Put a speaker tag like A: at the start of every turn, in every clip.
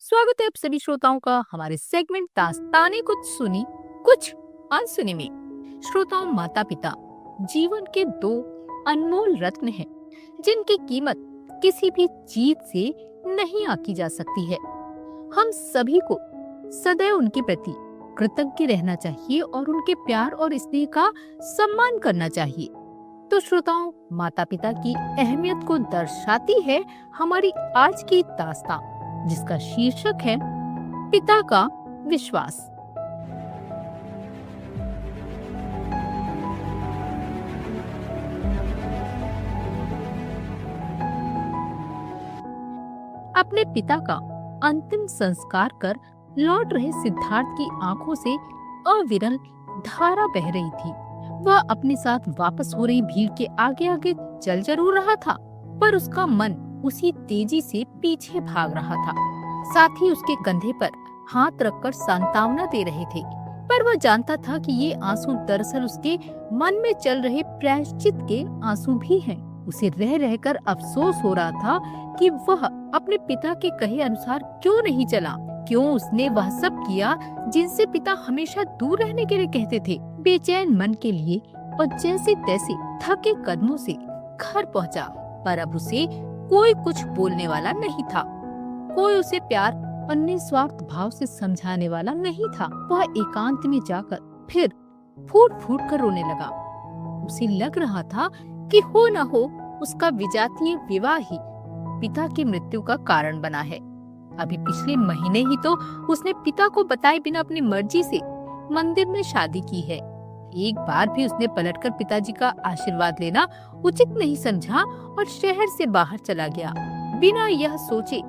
A: स्वागत है आप सभी श्रोताओं का हमारे सेगमेंट दास्ताने कुछ सुनी कुछ अनसुनी में। श्रोताओं, माता पिता जीवन के दो अनमोल रत्न हैं, जिनकी कीमत किसी भी चीज से नहीं आंकी जा सकती है। हम सभी को सदैव उनके प्रति कृतज्ञ रहना चाहिए और उनके प्यार और स्नेह का सम्मान करना चाहिए। तो श्रोताओं, माता पिता की अहमियत को दर्शाती है हमारी आज की दास्तान, जिसका शीर्षक है पिता का विश्वास। अपने पिता का अंतिम संस्कार कर लौट रहे सिद्धार्थ की आंखों से अविरल धारा बह रही थी। वह अपने साथ वापस हो रही भीड़ के आगे आगे चल जरूर रहा था, पर उसका मन उसी तेजी से पीछे भाग रहा था। साथ ही उसके कंधे पर हाथ रखकर सांत्वना दे रहे थे, पर वह जानता था कि ये आंसू दरअसल उसके मन में चल रहे प्रायश्चित के आंसू भी हैं। उसे रह रहकर अफसोस हो रहा था कि वह अपने पिता के कहे अनुसार क्यों नहीं चला, क्यों उसने वह सब किया जिनसे पिता हमेशा दूर रहने के लिए कहते थे। बेचैन मन के लिए और जैसे तैसे थके कदमों से घर पहुंचा, पर अब उसे कोई कुछ बोलने वाला नहीं था। कोई उसे प्यार और निस्वार्थ भाव से समझाने वाला नहीं था। वह एकांत में जाकर फिर फूट फूट कर रोने लगा। उसे लग रहा था कि हो न हो उसका विजातीय विवाह ही पिता की मृत्यु का कारण बना है। अभी पिछले महीने ही तो उसने पिता को बताए बिना अपनी मर्जी से मंदिर में शादी की है। एक बार भी उसने पलटकर पिताजी का आशीर्वाद लेना उचित नहीं समझा और शहर से बाहर चला गया, बिना यह सोचे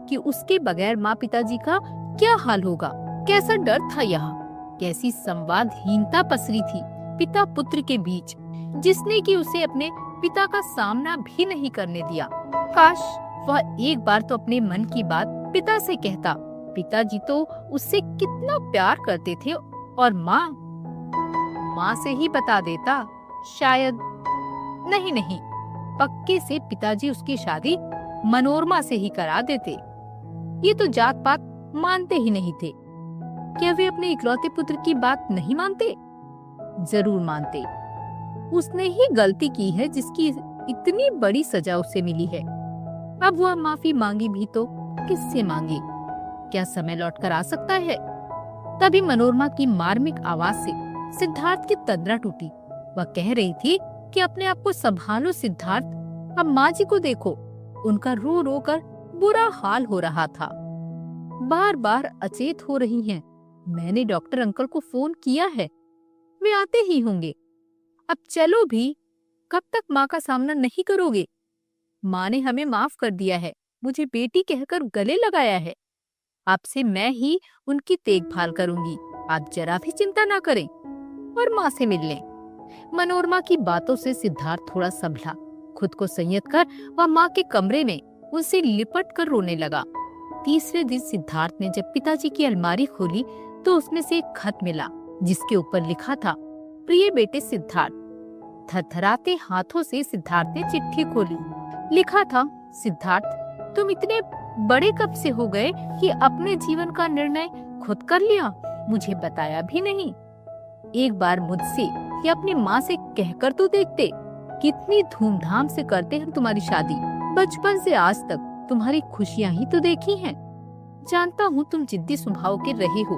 A: कि उसके बगैर माँ पिताजी का क्या हाल होगा। कैसा डर था यहाँ, कैसी संवादहीनता पसरी थी पिता पुत्र के बीच, जिसने कि उसे अपने पिता का सामना भी नहीं करने दिया। काश वह एक बार तो अपने मन की बात पिता से कहता। पिताजी तो उससे कितना प्यार करते थे, और माँ से ही बता देता। शायद नहीं, पक्के से पिताजी उसकी शादी मनोरमा से ही करा देते। ये तो जात पात मानते ही नहीं थे। क्या वे अपने इकलौते पुत्र की बात नहीं मानते? जरूर मानते। उसने ही गलती की है जिसकी इतनी बड़ी सजा उसे मिली है। अब वह माफी मांगी भी तो किससे मांगी? क्या समय लौट कर आ सकता है? तभी मनोरमा की मार्मिक आवाज से सिद्धार्थ की तंद्रा टूटी। वह कह रही थी कि अपने आप को संभालो सिद्धार्थ, अब माँ जी को देखो, उनका रो रो कर बुरा हाल हो रहा था, बार बार अचेत हो रही हैं। मैंने डॉक्टर अंकल को फोन किया है, वे आते ही होंगे। अब चलो भी, कब तक माँ का सामना नहीं करोगे? माँ ने हमें माफ कर दिया है, मुझे बेटी कहकर गले लगाया है। आपसे मैं ही उनकी देखभाल करूंगी, आप जरा भी चिंता ना करें और माँ से मिल लें। मनोरमा की बातों से सिद्धार्थ थोड़ा संभला। खुद को संयत कर वह माँ के कमरे में उनसे लिपट कर रोने लगा। तीसरे दिन सिद्धार्थ ने जब पिताजी की अलमारी खोली तो उसमें से एक खत मिला, जिसके ऊपर लिखा था, प्रिय बेटे सिद्धार्थ। थरथराते हाथों से सिद्धार्थ ने चिट्ठी खोली। लिखा था, सिद्धार्थ, तुम इतने बड़े कब से हो गए कि अपने जीवन का निर्णय खुद कर लिया, मुझे बताया भी नहीं। एक बार मुझसे या अपनी माँ से कहकर तो देखते, कितनी धूमधाम से करते हम तुम्हारी शादी। बचपन से आज तक तुम्हारी खुशियाँ ही तो देखी हैं। जानता हूँ तुम जिद्दी स्वभाव के रहे हो,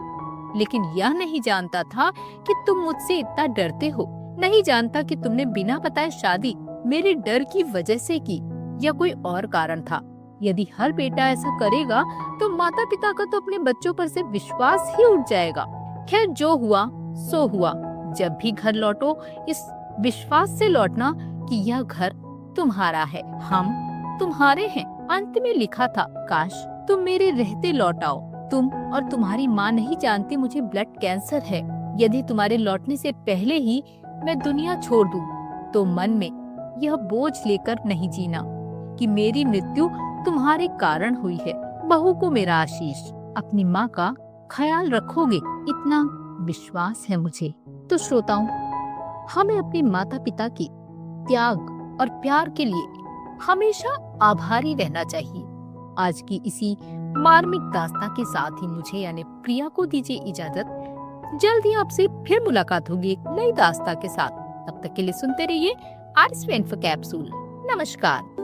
A: लेकिन यह नहीं जानता था कि तुम मुझसे इतना डरते हो। नहीं जानता कि तुमने बिना बताए शादी मेरे डर की वजह से की या कोई और कारण था। यदि हर बेटा ऐसा करेगा तो माता पिता का तो अपने बच्चों पर से विश्वास ही उठ जाएगा। खैर, जो हुआ सो हुआ। जब भी घर लौटो, इस विश्वास से लौटना कि यह घर तुम्हारा है, हम तुम्हारे हैं। अंत में लिखा था, काश तुम मेरे रहते लौट आओ। तुम और तुम्हारी माँ नहीं जानती मुझे ब्लड कैंसर है। यदि तुम्हारे लौटने से पहले ही मैं दुनिया छोड़ दूं, तो मन में यह बोझ लेकर नहीं जीना कि मेरी मृत्यु तुम्हारे कारण हुई है। बहू को मेरा आशीष, अपनी माँ का ख्याल रखोगे, इतना विश्वास है मुझे। तो श्रोताओं, हमें अपने माता पिता की त्याग और प्यार के लिए हमेशा आभारी रहना चाहिए। आज की इसी मार्मिक दास्तां के साथ ही मुझे यानी प्रिया को दीजिए इजाजत। जल्द ही आपसे फिर मुलाकात होगी एक नई दास्तां के साथ। तब तक के लिए सुनते रहिए आरएस इन्फो कैप्सूल। नमस्कार।